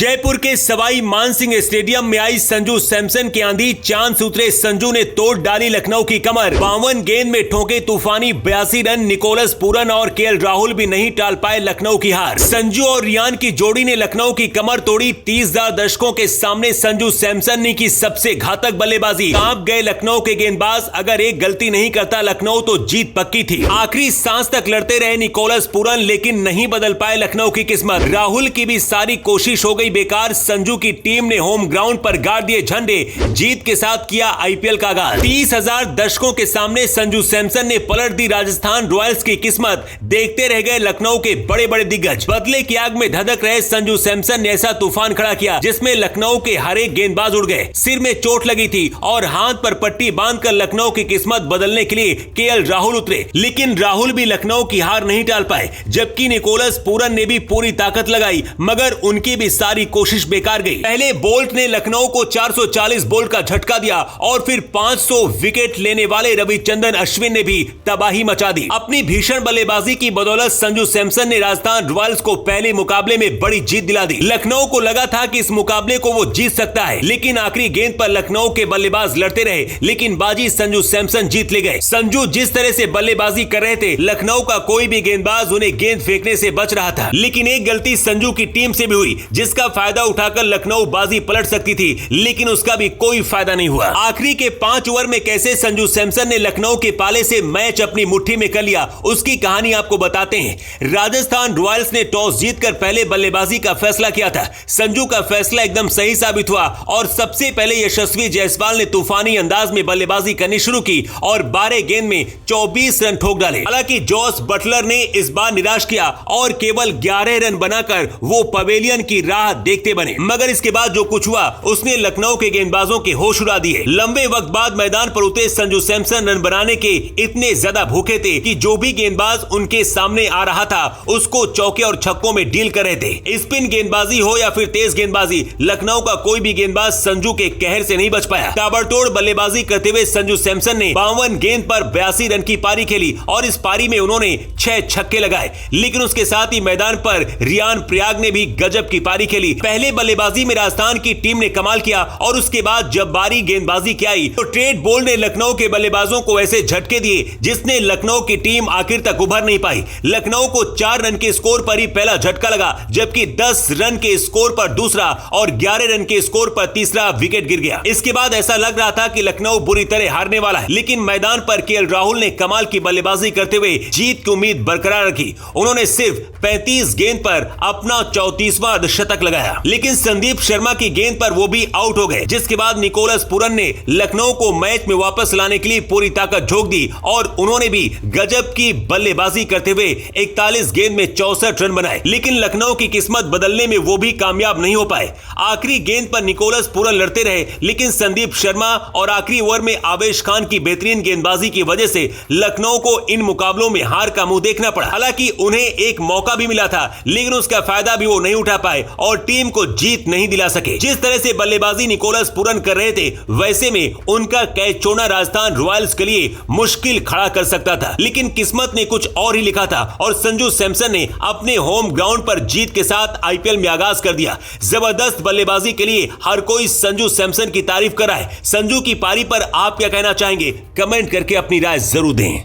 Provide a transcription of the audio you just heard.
जयपुर के सवाई मानसिंह स्टेडियम में आई संजू सैमसन की आंधी, चांद से उतरे संजू ने तोड़ डाली लखनऊ की कमर। 52 गेंद में ठोके तूफानी 82 रन। निकोलस पूरन और केएल राहुल भी नहीं टाल पाए लखनऊ की हार। संजू और रियान की जोड़ी ने लखनऊ की कमर तोड़ी। 30,000 दर्शकों के सामने संजू सैमसन ने की सबसे घातक बल्लेबाजी। कांप गए लखनऊ के गेंदबाज। अगर एक गलती नहीं करता लखनऊ तो जीत पक्की थी। आखिरी सांस तक लड़ते रहे निकोलस पूरन, लेकिन नहीं बदल पाए लखनऊ की किस्मत। राहुल की भी सारी कोशिश हो गई बेकार। संजू की टीम ने होम ग्राउंड पर गाड़ दिए झंडे। जीत के साथ किया आईपीएल का आगाज। 30,000 दर्शकों के सामने संजू सैमसन ने पलट दी राजस्थान रॉयल्स की किस्मत। देखते रह गए लखनऊ के बड़े बड़े दिग्गज। बदले की आग में धधक रहे संजू सैमसन ने ऐसा तूफान खड़ा किया जिसमें लखनऊ के हर एक गेंदबाज उड़ गए। सिर में चोट लगी थी और हाथ पर पट्टी बांधकर लखनऊ की किस्मत बदलने के लिए केएल राहुल उतरे, लेकिन राहुल भी लखनऊ की हार नहीं टाल पाए। जबकि निकोलस पूरन ने भी पूरी ताकत लगाई, मगर उनकी भी सारी कोशिश बेकार गई। पहले बोल्ट ने लखनऊ को 440 बोल्ट का झटका दिया और फिर 500 विकेट लेने वाले रविचंद्रन अश्विन ने भी तबाही मचा दी। अपनी भीषण बल्लेबाजी की बदौलत संजू सैमसन ने राजस्थान रॉयल्स को पहले मुकाबले में बड़ी जीत दिला दी। लखनऊ को लगा था कि इस मुकाबले को वो जीत सकता है, लेकिन आखिरी गेंद पर लखनऊ के बल्लेबाज लड़ते रहे, लेकिन बाजी संजू सैमसन जीत ले गए। संजू जिस तरह से बल्लेबाजी कर रहे थे, लखनऊ का कोई भी गेंदबाज उन्हें गेंद फेंकने से बच रहा था। लेकिन एक गलती संजू की टीम से भी हुई जिसका फायदा उठाकर लखनऊ बाजी पलट सकती थी, लेकिन उसका भी कोई फायदा नहीं हुआ। आखिरी के 5 ओवर में कैसे संजू सैमसन ने लखनऊ के पाले से मैच अपनी मुट्ठी में कर लिया, उसकी कहानी आपको बताते हैं। राजस्थान रॉयल्स ने टॉस जीतकर पहले बल्लेबाजी का फैसला किया था। संजू का फैसला एकदम सही साबित हुआ और सबसे पहले यशस्वी जायसवाल ने तूफानी अंदाज में बल्लेबाजी करनी शुरू की और 12 गेंद में 24 रन ठोक डाले। हालांकि जॉस बटलर ने इस बार निराश किया और केवल 11 रन बनाकर वो पवेलियन की राह देखते बने। मगर इसके बाद जो कुछ हुआ उसने लखनऊ के गेंदबाजों के होश उड़ा दिए। लंबे वक्त बाद मैदान पर उतरे संजू सैमसन रन बनाने के इतने ज्यादा भूखे थे कि जो भी गेंदबाज उनके सामने आ रहा था उसको चौके और छक्कों में डील कर रहे थे। स्पिन गेंदबाजी हो या फिर तेज गेंदबाजी, लखनऊ का कोई भी गेंदबाज संजू के कहर से नहीं बच पाया। ताबड़तोड़ बल्लेबाजी करते हुए संजू सैमसन ने 52 गेंद पर 82 रन की पारी खेली और इस पारी में उन्होंने 6 छक्के लगाए। लेकिन उसके साथ ही मैदान पर रियान प्रयाग ने भी गजब की पारी खेली। पहले बल्लेबाजी में राजस्थान की टीम ने कमाल किया और उसके बाद जब बारी गेंदबाजी की आई तो ट्रेड बोल्ट ने लखनऊ के बल्लेबाजों को ऐसे झटके दिए जिसने लखनऊ की टीम आखिर तक उभर नहीं पाई। लखनऊ को 4 रन के स्कोर पर ही पहला झटका लगा, जबकि 10 रन के स्कोर पर दूसरा और 11 रन के स्कोर पर तीसरा विकेट गिर गया। इसके बाद ऐसा लग रहा था कि लखनऊ बुरी तरह हारने वाला है, लेकिन मैदान पर केएल राहुल ने कमाल की बल्लेबाजी करते हुए जीत की उम्मीद बरकरार रखी। उन्होंने सिर्फ 35 गेंद पर अपना 34वां अर्धशतक लगाया, लेकिन संदीप शर्मा की गेंद पर वो भी आउट हो गए। जिसके बाद निकोलस पूरन ने लखनऊ को मैच में वापस लाने के लिए पूरी ताकत झोंक दी और उन्होंने भी गजब की बल्लेबाजी करते हुए 41 गेंद में 64 रन बनाए। लेकिन लखनऊ की किस्मत बदलने में वो भी कामयाब नहीं हो पाए। आखिरी गेंद पर निकोलस पूरन लड़ते रहे, लेकिन संदीप शर्मा और आखिरी ओवर में आवेश खान की बेहतरीन गेंदबाजी की वजह से लखनऊ को इन मुकाबलों में हार का मुंह देखना पड़ा। हालांकि उन्हें एक मौका भी मिला था, लेकिन उसका फायदा भी वो नहीं उठा पाए और टीम को जीत नहीं दिला सके। जिस तरह से बल्लेबाजी निकोलस पूरन कर रहे थे, वैसे में उनका कैच छोड़ना राजस्थान रॉयल्स के लिए मुश्किल खड़ा कर सकता था, लेकिन किस्मत ने कुछ और ही लिखा था और संजू सैमसन ने अपने होम ग्राउंड पर जीत के साथ आईपीएल में आगाज कर दिया। जबरदस्त बल्लेबाजी के लिए हर कोई संजू सैमसन की तारीफ कर रहा है। संजू की पारी पर आप क्या कहना चाहेंगे? कमेंट करके अपनी राय जरूर दें।